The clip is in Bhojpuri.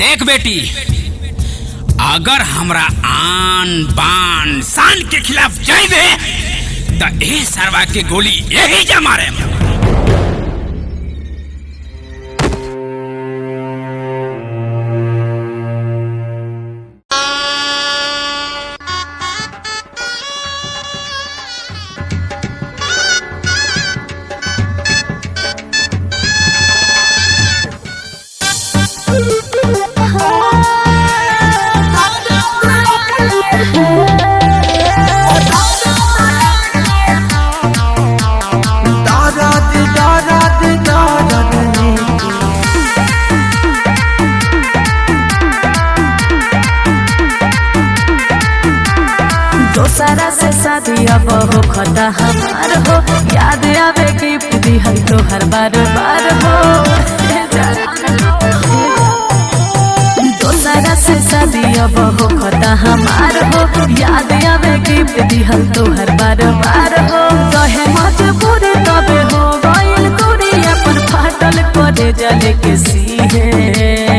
देख बेटी, अगर हमरा आन बान शान के खिलाफ जाइबे तो ए सरवा के गोली यही जा मारे। दोसरा से शादी अब हो खता हमार हो, याद आवे गिफ्ट दिहल तो हर बार बार हो। दोसरा से शादी अब हो खता हमार हो, याद आवे गिफ्ट दिहल तो हर बार बार हो। कहे मजबूर तबे हो गइल कुड़ी अपन फाटल करे जले के सीहे।